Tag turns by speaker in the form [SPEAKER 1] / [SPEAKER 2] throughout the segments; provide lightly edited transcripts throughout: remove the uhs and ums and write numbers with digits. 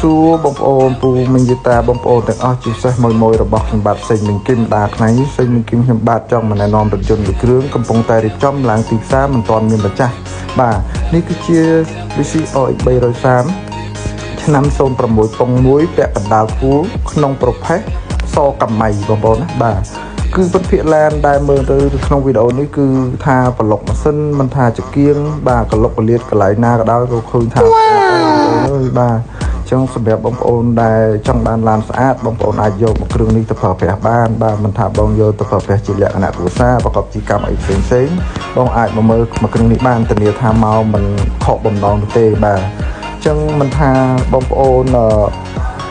[SPEAKER 1] xua bông ôn pu mình như ta bông ônទាំងអស់ជាពិសេសមួយរបស់ខ្ញុំបាទសេងមិនគឹមដាថ្ងៃនេះសេងមិនគឹមខ្ញុំបាទចង់មកណែនាំរថយន្តមួយគ្រឿងកំពុងតែរៀបចំឡើងទីផ្សារមិនទាន់មានម្ចាស់បាទនេះគឺជា VCOX 330ឆ្នាំ06ពង1ពាក់កណ្ដាលគូលក្នុងប្រភេទសកម្មៃបងប្អូនណាបាទគឺពិតភាគឡានដែលមើលទៅក្នុងវីដេអូនេះគឺថាប្លុកម៉ាស៊ីនមិនថាចង្គៀងបាទក្លុកកលៀតកន្លែងណាក៏ដោយក៏ឃើញថាបាទចឹងសម្រាប់បងប្អូនដែលចង់បានឡានស្អាតបងប្អូនអាចយកមកគ្រឿងនេះទៅប្រើប្រាស់បានបាទមិនថាបងយកទៅប្រើប្រាស់ជាលក្ខណៈគ្រួសារប្រកបជាកម្មអីផ្សេងបងអាចមកមើលមកគ្រឿងនេះបានធានាថាមកមិនខកបំណងទេបាទចឹងមិនថាបងប្អូន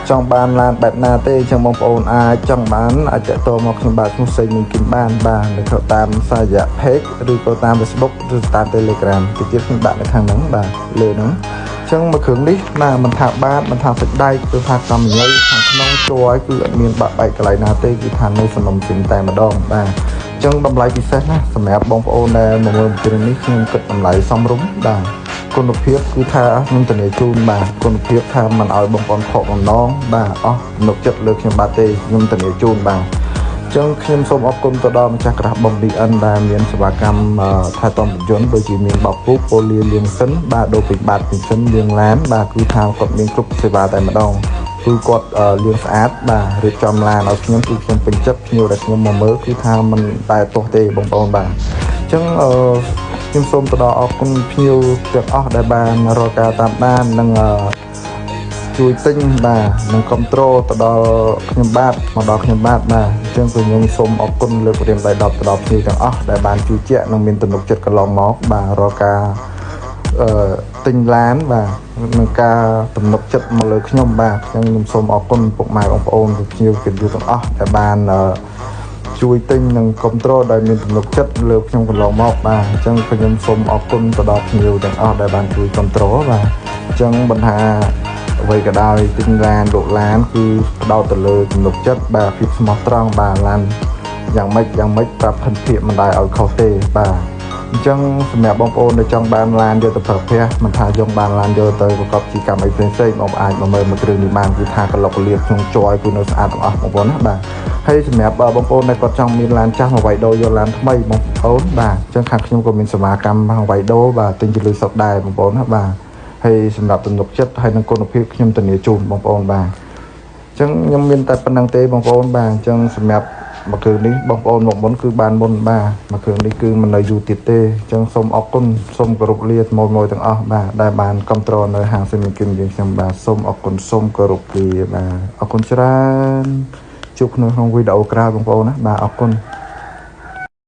[SPEAKER 1] ចង់បានឡានបែបណាទេចឹងបងប្អូនអាចចង់បានអាចតមកខ្ញុំបាទខ្ញុំសេងនឹងគិនបានបាទនៅតាមសាររយៈ page ឬក៏តាម Facebook ឬតាម Telegram ទីទៀតខ្ញុំដាក់នៅខាងហ្នឹងបាទលើហ្នឹងចឹងមកគ្រឿងនេះណាមិនថាបាតមិនថាសាច់ដែកឬថាកម្មញ៉ៃខាងក្នុងជួរគឺអត់មានបាក់បែកកន្លែងណាទេគឺថានៅសំណុំជិនតែម្ដងបាទចឹងតម្លៃពិសេសណាសម្រាប់បងប្អូនដែលមកមើលគ្រឿងនេះខ្ញុំគិតតម្លៃសមរម្យបាទគុណភាពគឺថាខ្ញុំធានាជូនបាទគុណភាពថាមិនឲ្យបងប្អូនខកបំណងបាទអស់ទំនុកចិត្តលើខ្ញុំបាទទេខ្ញុំធានាជូនបាទចឹងខ្ញុំសូមអរគុណទៅដល់ម្ចាស់ក្រាស់បំ DN ដែលមានសេវាកម្មថែទាំរថយន្តដូចជាមានបោកពុកប៉ូលីលាងសិនបាទដូរពេញបាតពេញសិនលាងឡានបាទគឺថាគាត់មានគ្រប់សេវាតែម្ដងគឺគាត់លាងស្អាតបាទរៀបចំឡានឲ្យខ្ញុំគឺខ្ញុំពេញចិត្តភ្ញៀវដែលខ្ញុំមកមើលគឺថាមិនតែទោះទេបងប្អូនបាទចឹងខ្ញុំសូមទៅដល់អរគុណភ្ញៀវទាំងអស់ដែលបានរកការតាមដាននិងជួយទិញបាទនិងគ្រប់គ្រងទៅដល់ខ្ញុំបាទមកដល់ខ្ញុំបាទបាទអញ្ចឹងខ្ញុំសូមអរគុណលើកព្រាមដៃ10ទៅដល់ភ្ញៀវទាំងអស់ដែលបានជួយជាក់និងមានទំនុកចិត្តកន្លងមកបាទរកការទិញឡានបាទនឹងការទំនុកចិត្តមកលើខ្ញុំបាទអញ្ចឹងខ្ញុំសូមអរគុណពុកម៉ែបងប្អូនភ្ញៀវទាំងអស់ដែលបានជួយទិញនិងគ្រប់គ្រងដោយមានទំនុកចិត្តលើខ្ញុំកន្លងមកបាទអញ្ចឹងខ្ញុំសូមអរគុណទៅដល់ភ្ញៀវទាំងអស់ដែលបានជួយគ្រប់គ្រងបាទអញ្ចឹងបន្តថាអ្វីក៏ដោយទិញឡានលោកឡានគឺផ្ដោតទៅលើទំនុកចិត្តបាទភាពស្មោះត្រង់បាទឡានយ៉ាងម៉េចប្រាប់ភិនភាពមិនដែរឲ្យខុសទេបាទអញ្ចឹងសម្រាប់បងប្អូនដែលចង់បានឡានយកទៅប្រើប្រាស់មិនថាយកបានឡានយកទៅប្រកបជាកម្មអីផ្សេងបងអាចមកមើលមួយគ្រឿងនេះបានគឺថាក្លុកកលៀតក្នុងជ័យគឺនៅស្អាតទាំងអស់បងប្អូនណាបាទហើយសម្រាប់បងប្អូនដែលគាត់ចង់មានឡានចាស់មកវាយដូរយកឡានថ្មីបងប្អូនបាទអញ្ចឹងខាងខ្ញុំក៏មានសេវាកម្មមកវាយដូរបាទទិញជាលុយសុទ្ធដែរបងប្អូនណាបាទហើយសម្រាប់ទំនុកចិត្តហើយនឹងគុណភាពខ្ញុំធានាជូនបងប្អូនបាទអញ្ចឹងខ្ញុំមានតែប៉ុណ្្នឹងទេបងប្អូនបាទអញ្ចឹងសម្រាប់មកគ្រឿងនេះបងប្អូនមកមុនគឺបានមុនបាទមកគ្រឿងនេះគឺមិននៅយូរទៀតទេអញ្ចឹងសូមអរគុណសូមគោរពលាមួយទាំងអស់បាទដែលបានគ្រប់គ្រងនៅហាងសេមីគឹមយើងខ្ញុំបាទសូមអរគុណសូមគោរពលាបាទអរគុណច្រើនជួបគ្នាក្នុងវីដេអូក្រោយបងប្អូនណាបាទអរគុណ